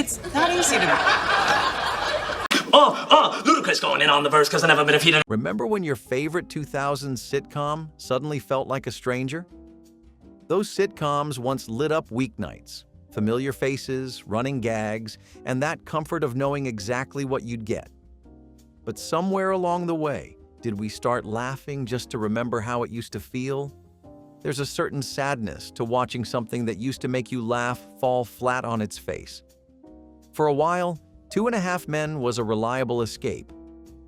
It's not easy to... Ludacris going in on the verse because I've never been defeated. Remember when your favorite 2000s sitcom suddenly felt like a stranger? Those sitcoms once lit up weeknights. Familiar faces, running gags, and that comfort of knowing exactly what you'd get. But somewhere along the way, did we start laughing just to remember how it used to feel? There's a certain sadness to watching something that used to make you laugh fall flat on its face. For a while, 2.5 Men was a reliable escape,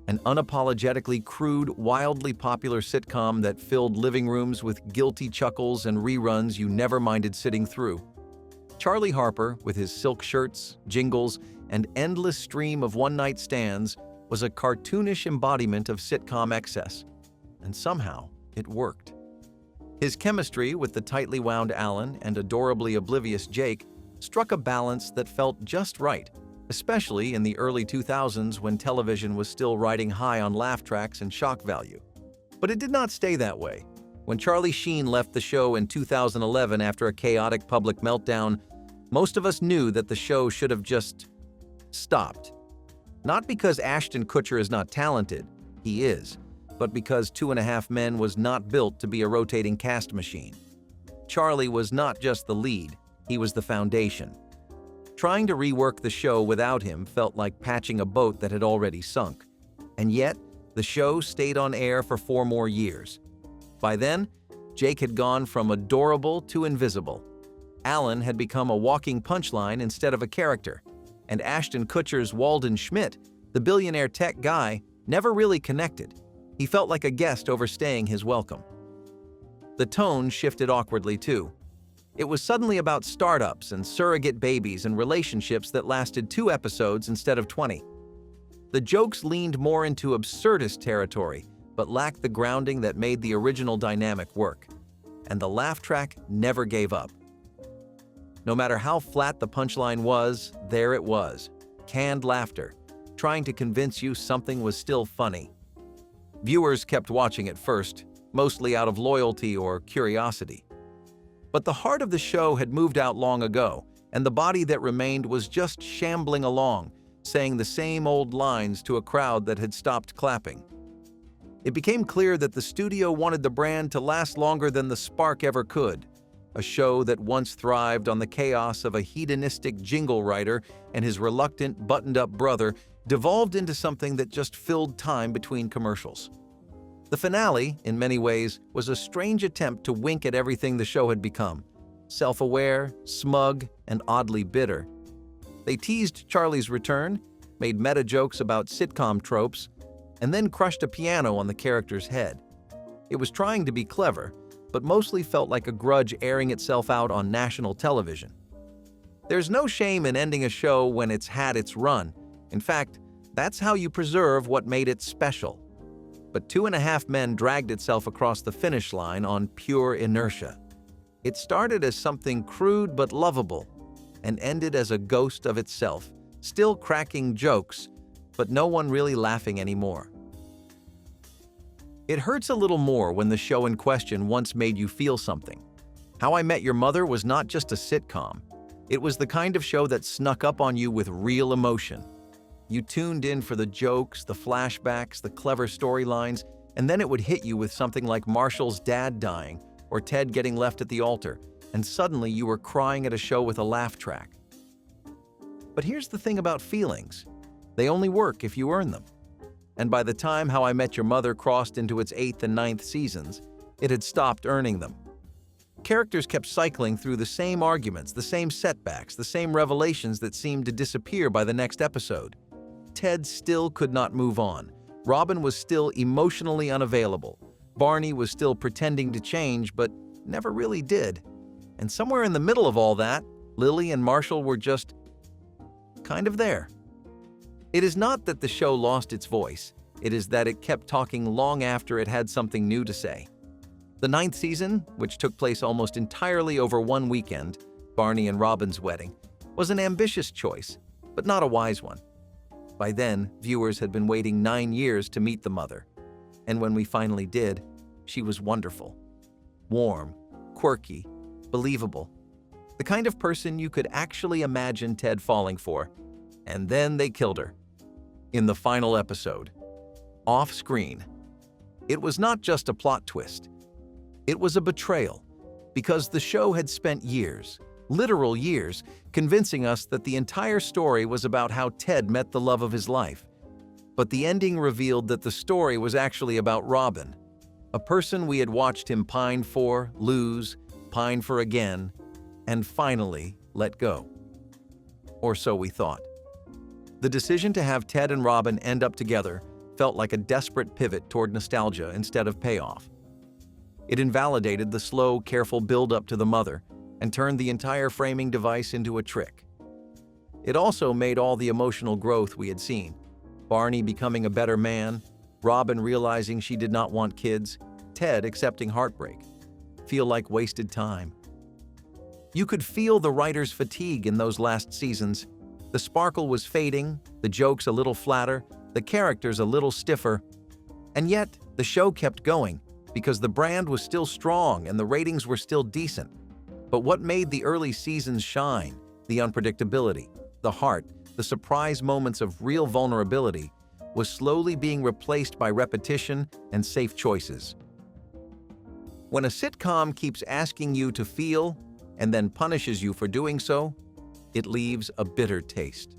an unapologetically crude, wildly popular sitcom that filled living rooms with guilty chuckles and reruns you never minded sitting through. Charlie Harper, with his silk shirts, jingles, and endless stream of one-night stands, was a cartoonish embodiment of sitcom excess. And somehow, it worked. His chemistry with the tightly wound Alan and adorably oblivious Jake struck a balance that felt just right, especially in the early 2000s when television was still riding high on laugh tracks and shock value. But it did not stay that way. When Charlie Sheen left the show in 2011 after a chaotic public meltdown, most of us knew that the show should have just stopped. Not because Ashton Kutcher is not talented, he is, but because 2.5 Men was not built to be a rotating cast machine. Charlie was not just the lead, he was the foundation. Trying to rework the show without him felt like patching a boat that had already sunk. And yet, the show stayed on air for 4 more years. By then, Jake had gone from adorable to invisible. Alan had become a walking punchline instead of a character. And Ashton Kutcher's Walden Schmidt, the billionaire tech guy, never really connected. He felt like a guest overstaying his welcome. The tone shifted awkwardly too. It was suddenly about startups and surrogate babies and relationships that lasted 2 episodes instead of 20. The jokes leaned more into absurdist territory, but lacked the grounding that made the original dynamic work. And the laugh track never gave up. No matter how flat the punchline was, there it was. Canned laughter, trying to convince you something was still funny. Viewers kept watching at first, mostly out of loyalty or curiosity. But the heart of the show had moved out long ago, and the body that remained was just shambling along, saying the same old lines to a crowd that had stopped clapping. It became clear that the studio wanted the brand to last longer than the spark ever could. A show that once thrived on the chaos of a hedonistic jingle writer and his reluctant, buttoned-up brother devolved into something that just filled time between commercials. The finale, in many ways, was a strange attempt to wink at everything the show had become. Self-aware, smug, and oddly bitter. They teased Charlie's return, made meta-jokes about sitcom tropes, and then crushed a piano on the character's head. It was trying to be clever, but mostly felt like a grudge airing itself out on national television. There's no shame in ending a show when it's had its run. In fact, that's how you preserve what made it special. But 2.5 Men dragged itself across the finish line on pure inertia. It started as something crude but lovable, and ended as a ghost of itself, still cracking jokes, but no one really laughing anymore. It hurts a little more when the show in question once made you feel something. How I Met Your Mother was not just a sitcom. It was the kind of show that snuck up on you with real emotion. You tuned in for the jokes, the flashbacks, the clever storylines, and then it would hit you with something like Marshall's dad dying or Ted getting left at the altar, and suddenly you were crying at a show with a laugh track. But here's the thing about feelings. They only work if you earn them. And by the time How I Met Your Mother crossed into its 8th and 9th seasons, it had stopped earning them. Characters kept cycling through the same arguments, the same setbacks, the same revelations that seemed to disappear by the next episode. Ted still could not move on. Robin was still emotionally unavailable. Barney was still pretending to change, but never really did. And somewhere in the middle of all that, Lily and Marshall were just kind of there. It is not that the show lost its voice. It is that it kept talking long after it had something new to say. The 9th season, which took place almost entirely over one weekend, Barney and Robin's wedding, was an ambitious choice, but not a wise one. By then, viewers had been waiting 9 years to meet the mother. And when we finally did, she was wonderful. Warm, quirky, believable. The kind of person you could actually imagine Ted falling for. And then they killed her. In the final episode. Off-screen. It was not just a plot twist. It was a betrayal, because the show had spent years, literal years, convincing us that the entire story was about how Ted met the love of his life. But the ending revealed that the story was actually about Robin, a person we had watched him pine for, lose, pine for again, and finally let go. Or so we thought. The decision to have Ted and Robin end up together felt like a desperate pivot toward nostalgia instead of payoff. It invalidated the slow, careful build-up to the mother and turned the entire framing device into a trick. It also made all the emotional growth we had seen. Barney becoming a better man, Robin realizing she did not want kids, Ted accepting heartbreak, feel like wasted time. You could feel the writers' fatigue in those last seasons. The sparkle was fading, the jokes a little flatter, the characters a little stiffer. And yet, the show kept going because the brand was still strong and the ratings were still decent. But what made the early seasons shine, the unpredictability, the heart, the surprise moments of real vulnerability, was slowly being replaced by repetition and safe choices. When a sitcom keeps asking you to feel and then punishes you for doing so, it leaves a bitter taste.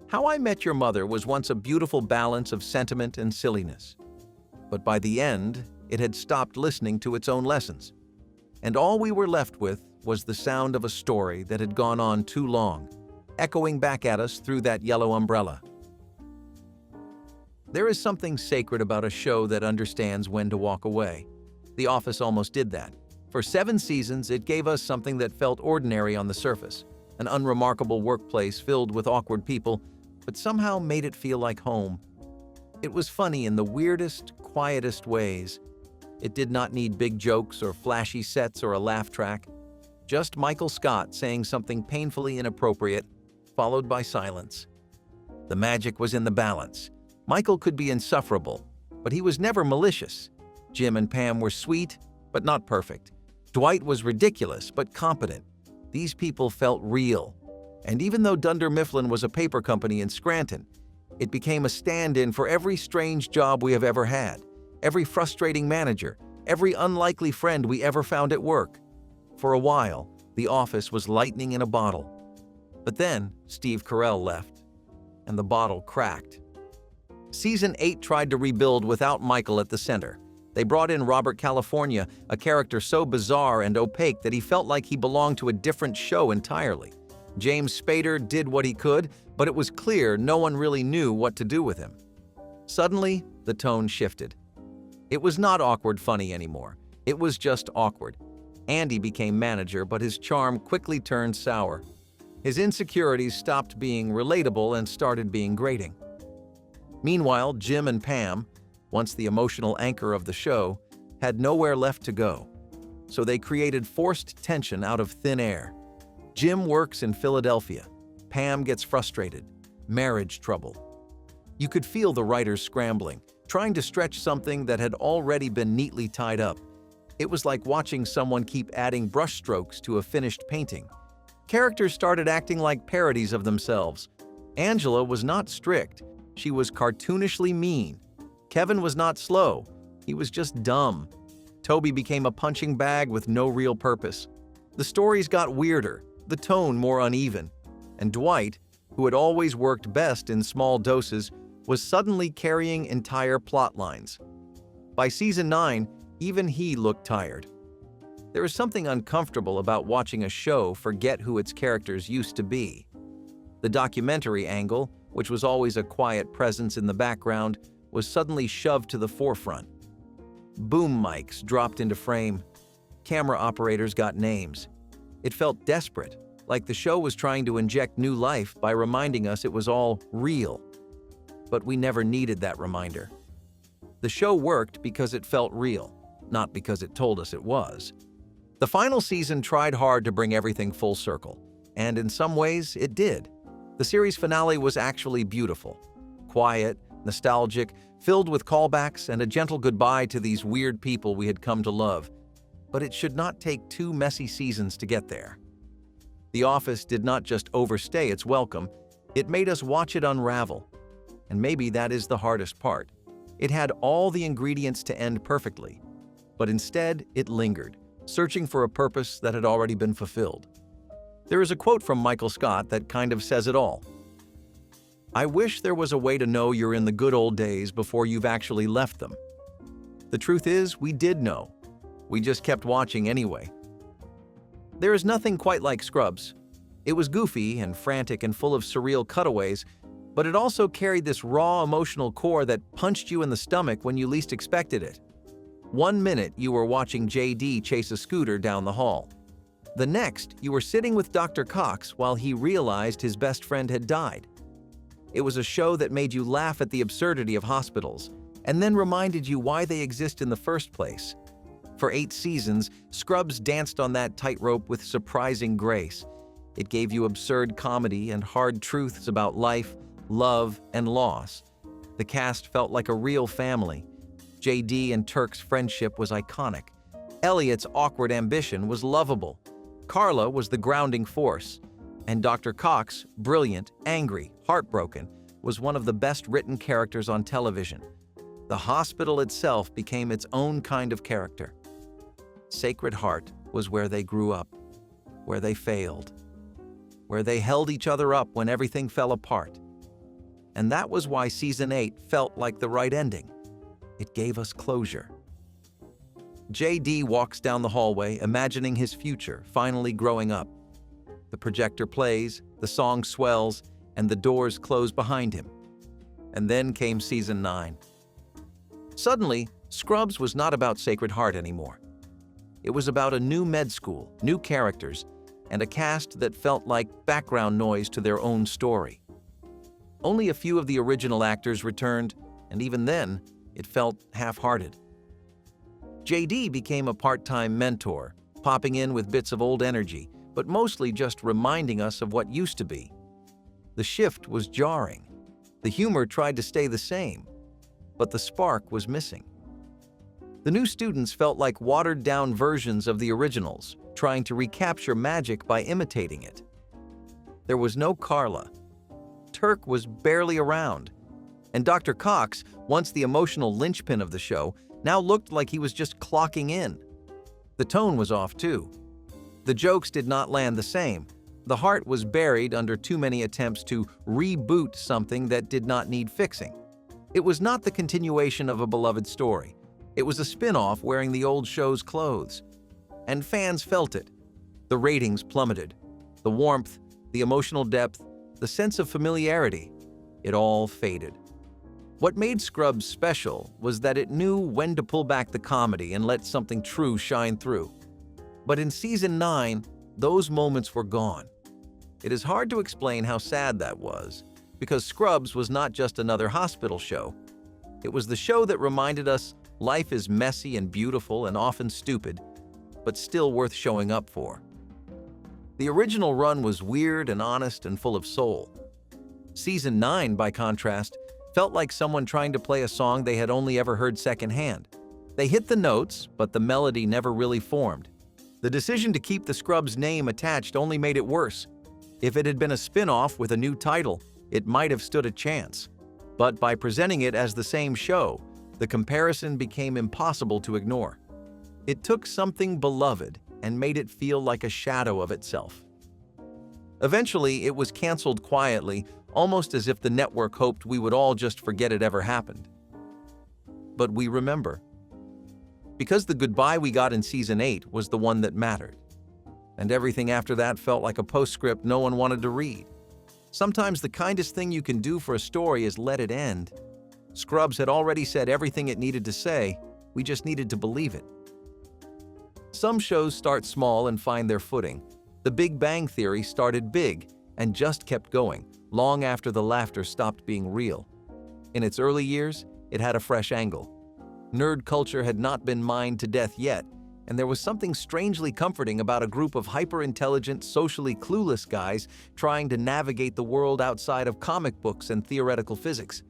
How I Met Your Mother was once a beautiful balance of sentiment and silliness. But by the end, it had stopped listening to its own lessons. And all we were left with was the sound of a story that had gone on too long, echoing back at us through that yellow umbrella. There is something sacred about a show that understands when to walk away. The Office almost did that. For 7 seasons, it gave us something that felt ordinary on the surface, an unremarkable workplace filled with awkward people, but somehow made it feel like home. It was funny in the weirdest, quietest ways. It did not need big jokes or flashy sets or a laugh track. Just Michael Scott saying something painfully inappropriate, followed by silence. The magic was in the balance. Michael could be insufferable, but he was never malicious. Jim and Pam were sweet, but not perfect. Dwight was ridiculous, but competent. These people felt real. And even though Dunder Mifflin was a paper company in Scranton, it became a stand-in for every strange job we have ever had, every frustrating manager, every unlikely friend we ever found at work. For a while, the Office was lightning in a bottle. But then, Steve Carell left, and the bottle cracked. Season 8 tried to rebuild without Michael at the center. They brought in Robert California, a character so bizarre and opaque that he felt like he belonged to a different show entirely. James Spader did what he could, but it was clear no one really knew what to do with him. Suddenly, the tone shifted. It was not awkward funny anymore. It was just awkward. Andy became manager, but his charm quickly turned sour. His insecurities stopped being relatable and started being grating. Meanwhile, Jim and Pam, once the emotional anchor of the show, had nowhere left to go. So they created forced tension out of thin air. Jim works in Philadelphia. Pam gets frustrated. Marriage trouble. You could feel the writers scrambling, trying to stretch something that had already been neatly tied up. It was like watching someone keep adding brushstrokes to a finished painting. Characters started acting like parodies of themselves. Angela was not strict. She was cartoonishly mean. Kevin was not slow. He was just dumb. Toby became a punching bag with no real purpose. The stories got weirder, the tone more uneven. And Dwight, who had always worked best in small doses, was suddenly carrying entire plot lines. By season 9, even he looked tired. There is something uncomfortable about watching a show forget who its characters used to be. The documentary angle, which was always a quiet presence in the background, was suddenly shoved to the forefront. Boom mics dropped into frame. Camera operators got names. It felt desperate, like the show was trying to inject new life by reminding us it was all real. But we never needed that reminder. The show worked because it felt real, not because it told us it was. The final season tried hard to bring everything full circle, and in some ways, it did. The series finale was actually beautiful. Quiet, nostalgic, filled with callbacks and a gentle goodbye to these weird people we had come to love. but it should not take 2 messy seasons to get there. The Office did not just overstay its welcome, it made us watch it unravel. And maybe that is the hardest part. It had all the ingredients to end perfectly, but instead it lingered, searching for a purpose that had already been fulfilled. There is a quote from Michael Scott that kind of says it all. "I wish there was a way to know you're in the good old days before you've actually left them." The truth is, we did know. We just kept watching anyway. There is nothing quite like Scrubs. It was goofy and frantic and full of surreal cutaways, but it also carried this raw emotional core that punched you in the stomach when you least expected it. One minute you were watching JD chase a scooter down the hall. The next, you were sitting with Dr. Cox while he realized his best friend had died. It was a show that made you laugh at the absurdity of hospitals, and then reminded you why they exist in the first place. For 8 seasons, Scrubs danced on that tightrope with surprising grace. It gave you absurd comedy and hard truths about life, love, and loss. The cast felt like a real family. JD and Turk's friendship was iconic. Elliot's awkward ambition was lovable. Carla was the grounding force. And Dr. Cox, brilliant, angry, heartbroken, was one of the best-written characters on television. The hospital itself became its own kind of character. Sacred Heart was where they grew up, where they failed, where they held each other up when everything fell apart. And that was why Season 8 felt like the right ending. It gave us closure. JD walks down the hallway, imagining his future, finally growing up. The projector plays, the song swells, and the doors close behind him. And then came Season 9. Suddenly, Scrubs was not about Sacred Heart anymore. It was about a new med school, new characters, and a cast that felt like background noise to their own story. Only a few of the original actors returned, and even then, it felt half-hearted. JD became a part-time mentor, popping in with bits of old energy, but mostly just reminding us of what used to be. The shift was jarring. The humor tried to stay the same, but the spark was missing. The new students felt like watered-down versions of the originals, trying to recapture magic by imitating it. There was no Carla. Turk was barely around. And Dr. Cox, once the emotional linchpin of the show, now looked like he was just clocking in. The tone was off too. The jokes did not land the same. The heart was buried under too many attempts to reboot something that did not need fixing. It was not the continuation of a beloved story. It was a spin-off wearing the old show's clothes. And fans felt it. The ratings plummeted. The warmth, the emotional depth, the sense of familiarity, it all faded. What made Scrubs special was that it knew when to pull back the comedy and let something true shine through. But in Season 9, those moments were gone. It is hard to explain how sad that was, because Scrubs was not just another hospital show. It was the show that reminded us life is messy and beautiful and often stupid, but still worth showing up for. The original run was weird and honest and full of soul. Season 9, by contrast, felt like someone trying to play a song they had only ever heard secondhand. They hit the notes, but the melody never really formed. The decision to keep the Scrubs name attached only made it worse. If it had been a spin-off with a new title, it might have stood a chance. But by presenting it as the same show, the comparison became impossible to ignore. It took something beloved and made it feel like a shadow of itself. Eventually, it was canceled quietly, almost as if the network hoped we would all just forget it ever happened. But we remember. Because the goodbye we got in Season 8 was the one that mattered. And everything after that felt like a postscript no one wanted to read. Sometimes the kindest thing you can do for a story is let it end. Scrubs had already said everything it needed to say, we just needed to believe it. Some shows start small and find their footing. The Big Bang Theory started big and just kept going, long after the laughter stopped being real. In its early years, it had a fresh angle. Nerd culture had not been mined to death yet, and there was something strangely comforting about a group of hyper-intelligent, socially clueless guys trying to navigate the world outside of comic books and theoretical physics.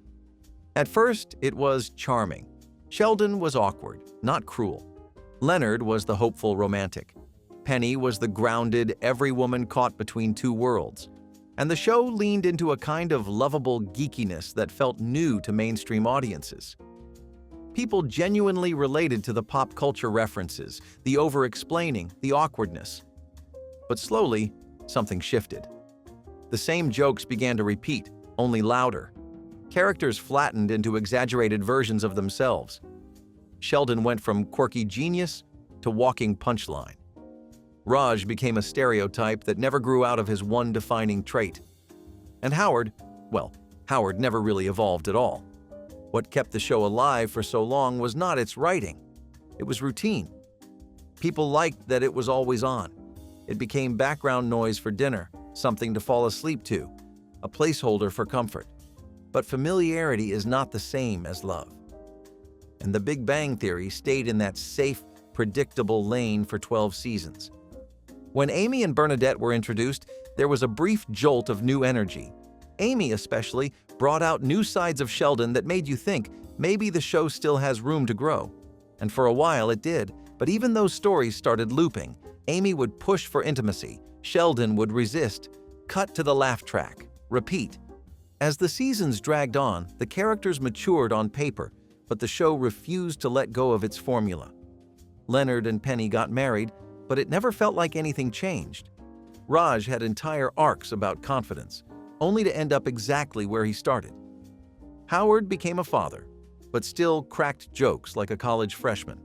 At first, it was charming. Sheldon was awkward, not cruel. Leonard was the hopeful romantic. Penny was the grounded, every woman caught between two worlds. And the show leaned into a kind of lovable geekiness that felt new to mainstream audiences. People genuinely related to the pop culture references, the over-explaining, the awkwardness. But slowly, something shifted. The same jokes began to repeat, only louder. Characters flattened into exaggerated versions of themselves. Sheldon went from quirky genius to walking punchline. Raj became a stereotype that never grew out of his one defining trait. And Howard, well, Howard never really evolved at all. What kept the show alive for so long was not its writing. It was routine. People liked that it was always on. It became background noise for dinner, something to fall asleep to, a placeholder for comfort. But familiarity is not the same as love. And The Big Bang Theory stayed in that safe, predictable lane for 12 seasons. When Amy and Bernadette were introduced, there was a brief jolt of new energy. Amy, especially, brought out new sides of Sheldon that made you think maybe the show still has room to grow. And for a while it did, but even though stories started looping, Amy would push for intimacy, Sheldon would resist, cut to the laugh track, repeat. As the seasons dragged on, the characters matured on paper, but the show refused to let go of its formula. Leonard and Penny got married, but it never felt like anything changed. Raj had entire arcs about confidence, only to end up exactly where he started. Howard became a father, but still cracked jokes like a college freshman.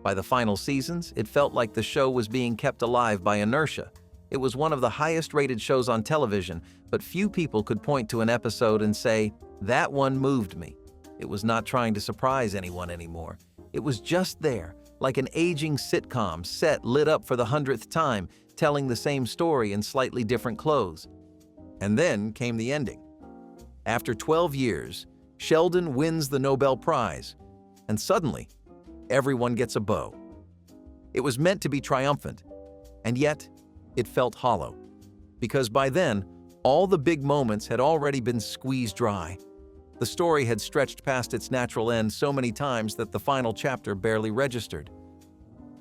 By the final seasons, it felt like the show was being kept alive by inertia. It was one of the highest-rated shows on television, but few people could point to an episode and say, "That one moved me." It was not trying to surprise anyone anymore. It was just there, like an aging sitcom set lit up for the 100th time, telling the same story in slightly different clothes. And then came the ending. After 12 years, Sheldon wins the Nobel Prize, and suddenly, everyone gets a bow. It was meant to be triumphant, and yet, it felt hollow. Because by then, all the big moments had already been squeezed dry. The story had stretched past its natural end so many times that the final chapter barely registered.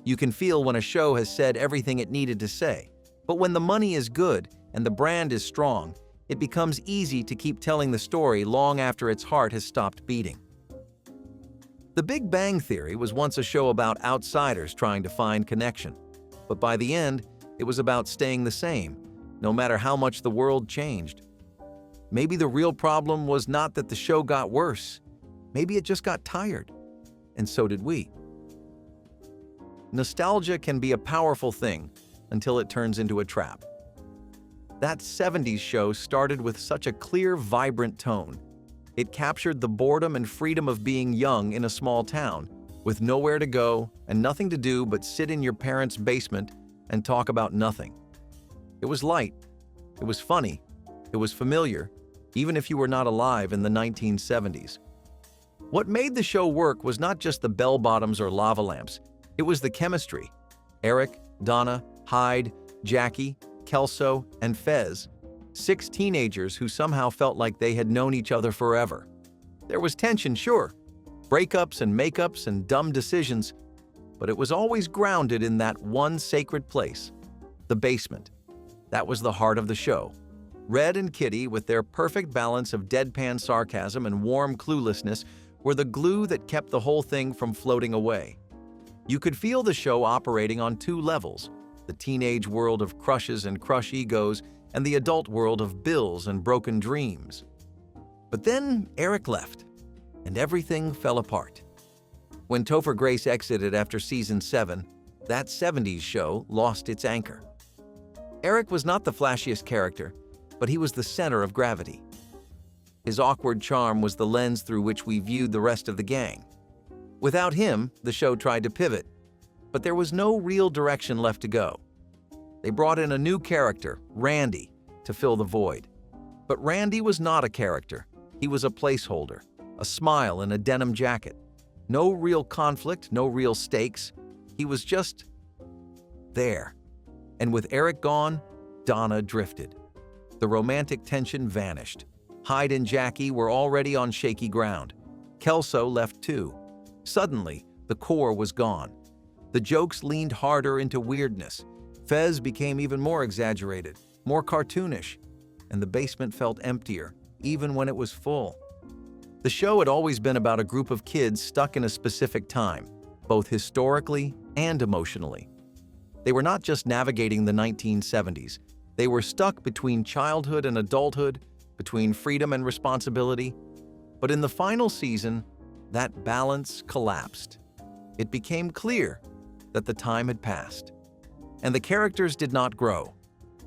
You can feel when a show has said everything it needed to say, but when the money is good and the brand is strong, it becomes easy to keep telling the story long after its heart has stopped beating. The Big Bang Theory was once a show about outsiders trying to find connection, but by the end, it was about staying the same, no matter how much the world changed. Maybe the real problem was not that the show got worse. Maybe it just got tired. And so did we. Nostalgia can be a powerful thing until it turns into a trap. That 70s show started with such a clear, vibrant tone. It captured the boredom and freedom of being young in a small town, with nowhere to go and nothing to do but sit in your parents' basement and talk about nothing. It was light. It was funny. It was familiar, even if you were not alive in the 1970s. What made the show work was not just the bell-bottoms or lava lamps. It was the chemistry. Eric, Donna, Hyde, Jackie, Kelso, and Fez, 6 teenagers who somehow felt like they had known each other forever. There was tension, sure, breakups and makeups and dumb decisions, but it was always grounded in that one sacred place, the basement. That was the heart of the show. Red and Kitty, with their perfect balance of deadpan sarcasm and warm cluelessness, were the glue that kept the whole thing from floating away. You could feel the show operating on 2 levels, the teenage world of crushes and crush egos, and the adult world of bills and broken dreams. But then Eric left, and everything fell apart. When Topher Grace exited after season 7, that 70s show lost its anchor. Eric was not the flashiest character, but he was the center of gravity. His awkward charm was the lens through which we viewed the rest of the gang. Without him, the show tried to pivot, but there was no real direction left to go. They brought in a new character, Randy, to fill the void. But Randy was not a character. He was a placeholder, a smile in a denim jacket. No real conflict, no real stakes. He was just there. And with Eric gone, Donna drifted. The romantic tension vanished. Hyde and Jackie were already on shaky ground. Kelso left too. Suddenly, the core was gone. The jokes leaned harder into weirdness. Fez became even more exaggerated, more cartoonish, and the basement felt emptier, even when it was full. The show had always been about a group of kids stuck in a specific time, both historically and emotionally. They were not just navigating the 1970s. They were stuck between childhood and adulthood, between freedom and responsibility. But in the final season, that balance collapsed. It became clear that the time had passed. And the characters did not grow.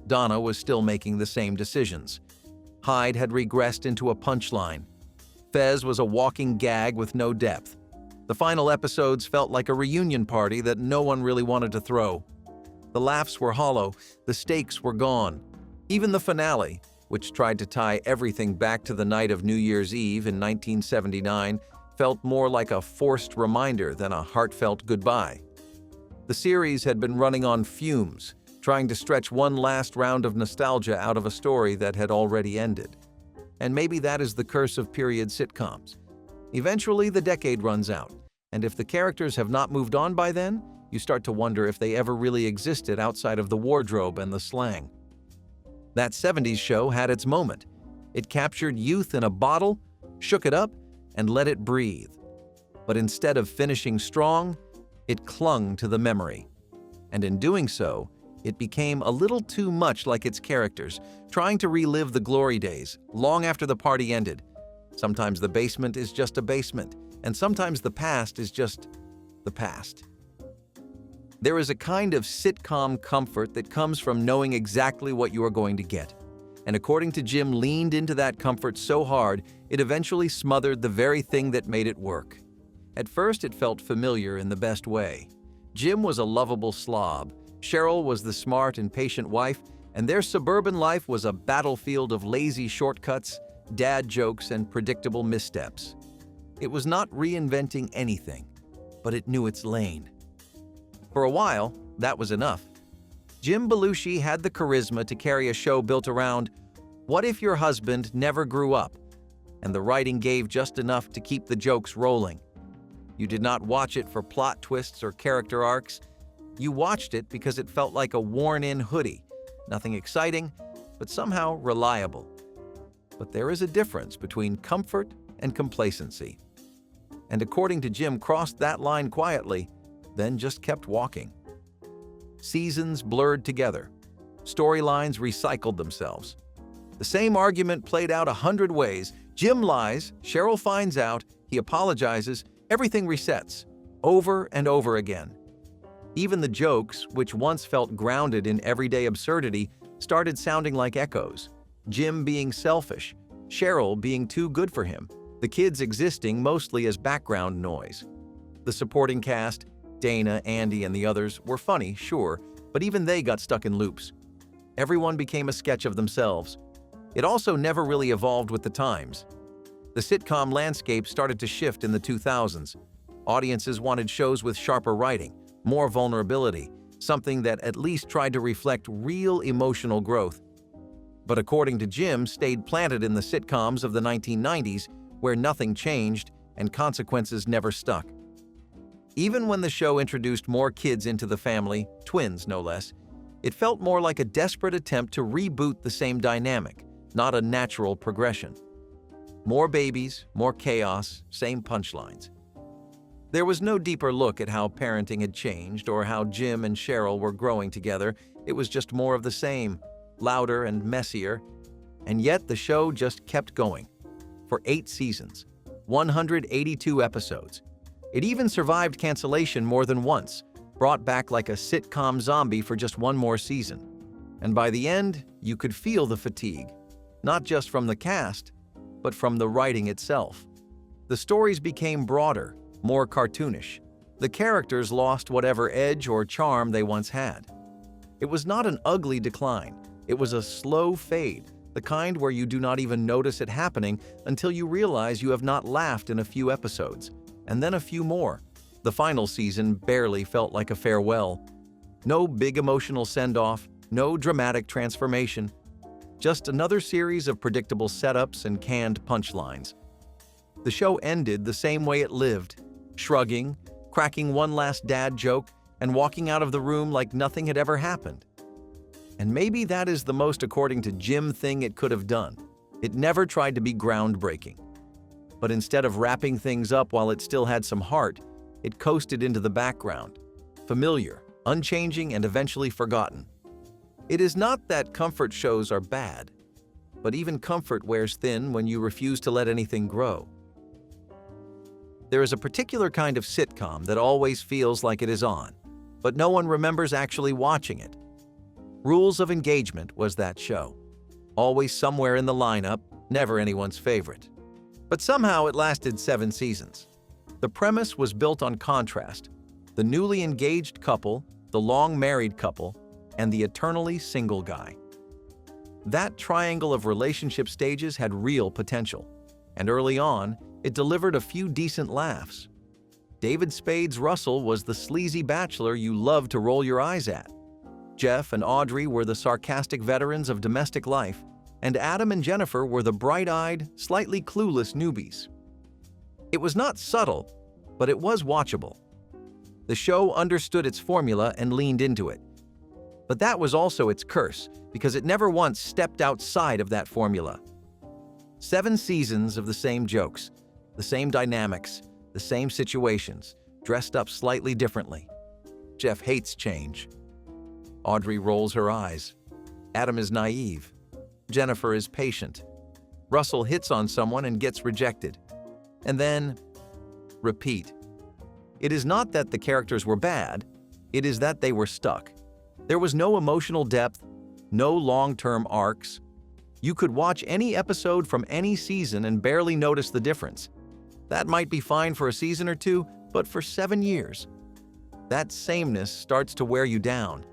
Donna was still making the same decisions. Hyde had regressed into a punchline. Fez was a walking gag with no depth. The final episodes felt like a reunion party that no one really wanted to throw. The laughs were hollow, the stakes were gone. Even the finale, which tried to tie everything back to the night of New Year's Eve in 1979, felt more like a forced reminder than a heartfelt goodbye. The series had been running on fumes, trying to stretch one last round of nostalgia out of a story that had already ended. And maybe that is the curse of period sitcoms. Eventually, the decade runs out, and if the characters have not moved on by then, you start to wonder if they ever really existed outside of the wardrobe and the slang. That 70s show had its moment. It captured youth in a bottle, shook it up, and let it breathe. But instead of finishing strong, it clung to the memory. And in doing so, it became a little too much like its characters, trying to relive the glory days, long after the party ended. Sometimes the basement is just a basement, and sometimes the past is just the past. There is a kind of sitcom comfort that comes from knowing exactly what you are going to get. And according to Jim, leaned into that comfort so hard, it eventually smothered the very thing that made it work. At first, it felt familiar in the best way. Jim was a lovable slob, Cheryl was the smart and patient wife, and their suburban life was a battlefield of lazy shortcuts, dad jokes, and predictable missteps. It was not reinventing anything, but it knew its lane. For a while, that was enough. Jim Belushi had the charisma to carry a show built around, what if your husband never grew up? And the writing gave just enough to keep the jokes rolling. You did not watch it for plot twists or character arcs. You watched it because it felt like a worn-in hoodie. Nothing exciting, but somehow reliable. But there is a difference between comfort and complacency. And according to Jim, crossed that line quietly, then just kept walking. Seasons blurred together. Storylines recycled themselves. The same argument played out 100 ways. Jim lies, Cheryl finds out, he apologizes, everything resets, over and over again. Even the jokes, which once felt grounded in everyday absurdity, started sounding like echoes. Jim being selfish, Cheryl being too good for him, the kids existing mostly as background noise. The supporting cast, Dana, Andy, and the others, were funny, sure, but even they got stuck in loops. Everyone became a sketch of themselves. It also never really evolved with the times. The sitcom landscape started to shift in the 2000s. Audiences wanted shows with sharper writing, more vulnerability, something that at least tried to reflect real emotional growth. But according to Jim, stayed planted in the sitcoms of the 1990s, where nothing changed and consequences never stuck. Even when the show introduced more kids into the family, twins no less, it felt more like a desperate attempt to reboot the same dynamic, not a natural progression. More babies, more chaos, same punchlines. There was no deeper look at how parenting had changed or how Jim and Cheryl were growing together. It was just more of the same, louder and messier. And yet the show just kept going. For 8 seasons, 182 episodes. It even survived cancellation more than once, brought back like a sitcom zombie for just one more season. And by the end, you could feel the fatigue, not just from the cast, but from the writing itself. The stories became broader, more cartoonish. The characters lost whatever edge or charm they once had. It was not an ugly decline. It was a slow fade, the kind where you do not even notice it happening until you realize you have not laughed in a few episodes, and then a few more. The final season barely felt like a farewell. No big emotional send-off, no dramatic transformation. Just another series of predictable setups and canned punchlines. The show ended the same way it lived, shrugging, cracking one last dad joke, and walking out of the room like nothing had ever happened. And maybe that is the most according to Jim thing it could have done. It never tried to be groundbreaking. But instead of wrapping things up while it still had some heart, it coasted into the background, familiar, unchanging, and eventually forgotten. It is not that comfort shows are bad, but even comfort wears thin when you refuse to let anything grow. There is a particular kind of sitcom that always feels like it is on, but no one remembers actually watching it. Rules of Engagement was that show. Always somewhere in the lineup, never anyone's favorite. But somehow it lasted 7 seasons. The premise was built on contrast: the newly engaged couple, the long-married couple, and the eternally single guy. That triangle of relationship stages had real potential, and early on, it delivered a few decent laughs. David Spade's Russell was the sleazy bachelor you loved to roll your eyes at. Jeff and Audrey were the sarcastic veterans of domestic life, and Adam and Jennifer were the bright-eyed, slightly clueless newbies. It was not subtle, but it was watchable. The show understood its formula and leaned into it. But that was also its curse, because it never once stepped outside of that formula. 7 seasons of the same jokes, the same dynamics, the same situations, dressed up slightly differently. Jeff hates change. Audrey rolls her eyes. Adam is naive. Jennifer is patient. Russell hits on someone and gets rejected. And then, repeat. It is not that the characters were bad, it is that they were stuck. There was no emotional depth, no long-term arcs. You could watch any episode from any season and barely notice the difference. That might be fine for a season or two, but for 7 years, that sameness starts to wear you down.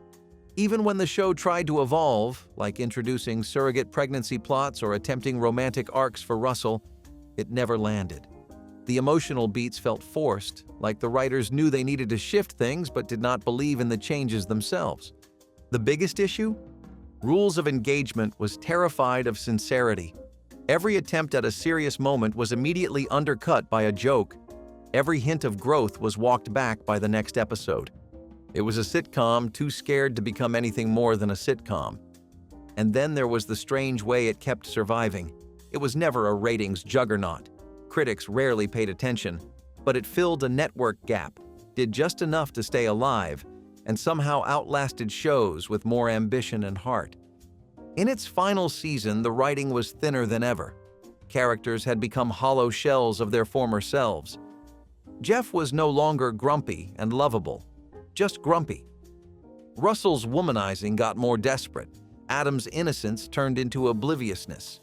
Even when the show tried to evolve, like introducing surrogate pregnancy plots or attempting romantic arcs for Russell, it never landed. The emotional beats felt forced, like the writers knew they needed to shift things but did not believe in the changes themselves. The biggest issue? Rules of Engagement was terrified of sincerity. Every attempt at a serious moment was immediately undercut by a joke. Every hint of growth was walked back by the next episode. It was a sitcom too scared to become anything more than a sitcom. And then there was the strange way it kept surviving. It was never a ratings juggernaut. Critics rarely paid attention, but it filled a network gap, did just enough to stay alive, and somehow outlasted shows with more ambition and heart. In its final season, the writing was thinner than ever. Characters had become hollow shells of their former selves. Jeff was no longer grumpy and lovable, just grumpy. Russell's womanizing got more desperate. Adam's innocence turned into obliviousness.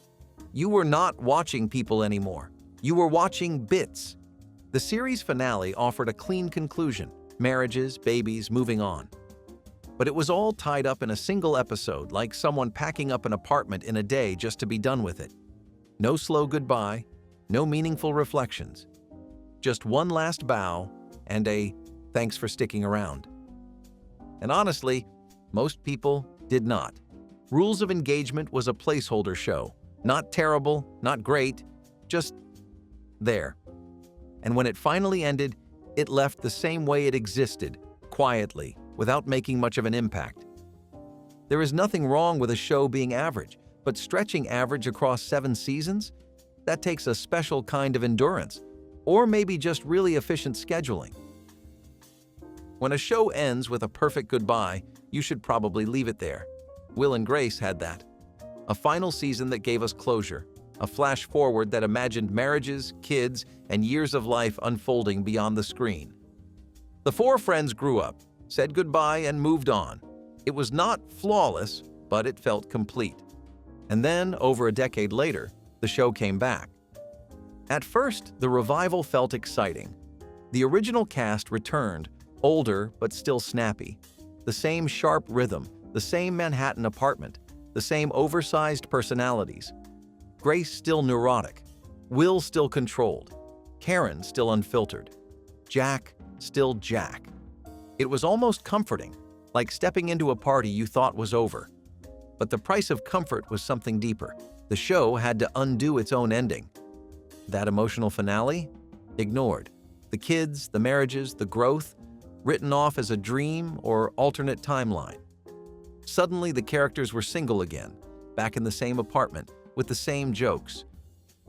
You were not watching people anymore. You were watching bits. The series finale offered a clean conclusion: marriages, babies, moving on. But it was all tied up in a single episode, like someone packing up an apartment in a day just to be done with it. No slow goodbye, no meaningful reflections. Just one last bow and a thanks for sticking around. And honestly, most people did not. Rules of Engagement was a placeholder show. Not terrible, not great, just there. And when it finally ended, it left the same way it existed, quietly, without making much of an impact. There is nothing wrong with a show being average, but stretching average across 7 seasons? That takes a special kind of endurance, or maybe just really efficient scheduling. When a show ends with a perfect goodbye, you should probably leave it there. Will and Grace had that. A final season that gave us closure, a flash forward that imagined marriages, kids, and years of life unfolding beyond the screen. The 4 friends grew up, said goodbye, and moved on. It was not flawless, but it felt complete. And then, over a decade later, the show came back. At first, the revival felt exciting. The original cast returned, older but still snappy. The same sharp rhythm, the same Manhattan apartment, the same oversized personalities. Grace still neurotic, Will still controlled, Karen still unfiltered, Jack still Jack. It was almost comforting, like stepping into a party you thought was over. But the price of comfort was something deeper. The show had to undo its own ending. That emotional finale? Ignored. The kids, the marriages, the growth? written off as a dream or alternate timeline. Suddenly, the characters were single again, back in the same apartment, with the same jokes.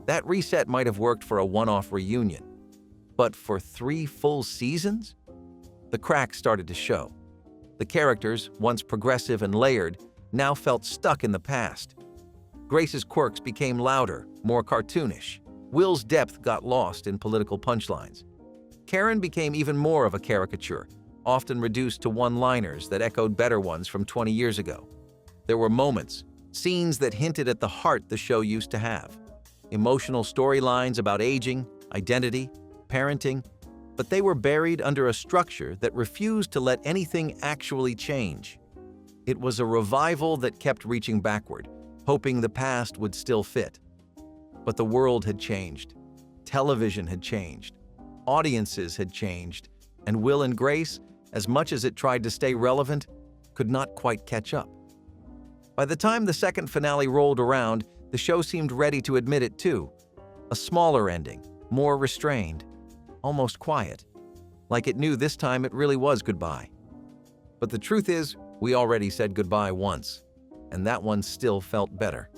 That reset might have worked for a one-off reunion. But for 3 full seasons? The cracks started to show. The characters, once progressive and layered, now felt stuck in the past. Grace's quirks became louder, more cartoonish. Will's depth got lost in political punchlines. Karen became even more of a caricature, often reduced to one-liners that echoed better ones from 20 years ago. There were moments, scenes that hinted at the heart the show used to have. Emotional storylines about aging, identity, parenting, but they were buried under a structure that refused to let anything actually change. It was a revival that kept reaching backward, hoping the past would still fit. But the world had changed. Television had changed. Audiences had changed. And Will and Grace, as much as it tried to stay relevant, could not quite catch up. By the time the second finale rolled around, the show seemed ready to admit it too. A smaller ending, more restrained, almost quiet. Like it knew this time it really was goodbye. But the truth is, we already said goodbye once, and that one still felt better.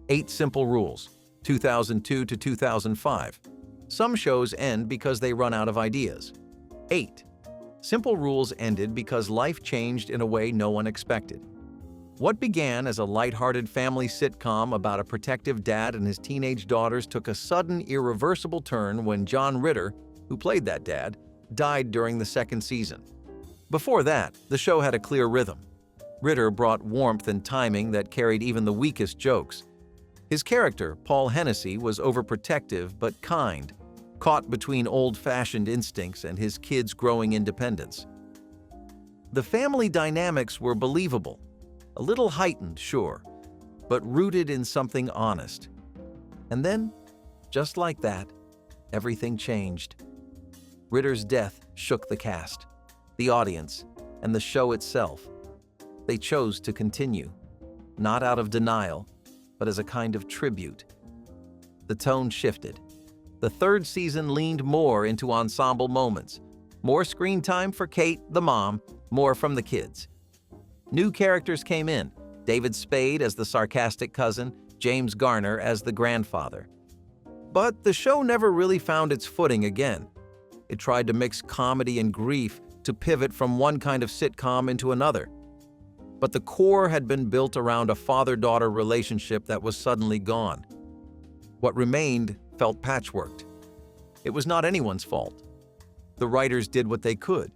8 Simple Rules, 2002 to 2005. Some shows end because they run out of ideas. 8. Simple Rules ended because life changed in a way no one expected. What began as a lighthearted family sitcom about a protective dad and his teenage daughters took a sudden, irreversible turn when John Ritter, who played that dad, died during the second season. Before that, the show had a clear rhythm. Ritter brought warmth and timing that carried even the weakest jokes. His character, Paul Hennessy, was overprotective but kind, caught between old-fashioned instincts and his kids' growing independence. The family dynamics were believable. A little heightened, sure, but rooted in something honest. And then, just like that, everything changed. Ritter's death shook the cast, the audience, and the show itself. They chose to continue, not out of denial, but as a kind of tribute. The tone shifted. The third season leaned more into ensemble moments. More screen time for Kate, the mom, more from the kids. New characters came in, David Spade as the sarcastic cousin, James Garner as the grandfather. But the show never really found its footing again. It tried to mix comedy and grief to pivot from one kind of sitcom into another. But the core had been built around a father-daughter relationship that was suddenly gone. What remained felt patchworked. It was not anyone's fault. The writers did what they could.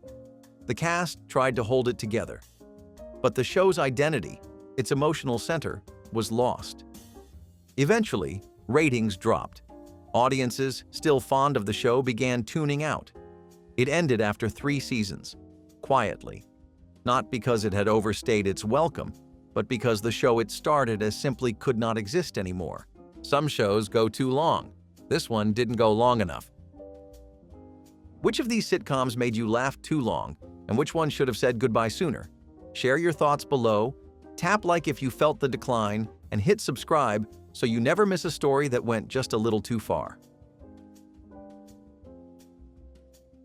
The cast tried to hold it together. But the show's identity, its emotional center, was lost. Eventually, ratings dropped. Audiences, still fond of the show, began tuning out. It ended after 3 seasons, quietly. Not because it had overstayed its welcome, but because the show it started as simply could not exist anymore. Some shows go too long. This one didn't go long enough. Which of these sitcoms made you laugh too long, and which one should have said goodbye sooner? Share your thoughts below, tap like if you felt the decline, and hit subscribe so you never miss a story that went just a little too far.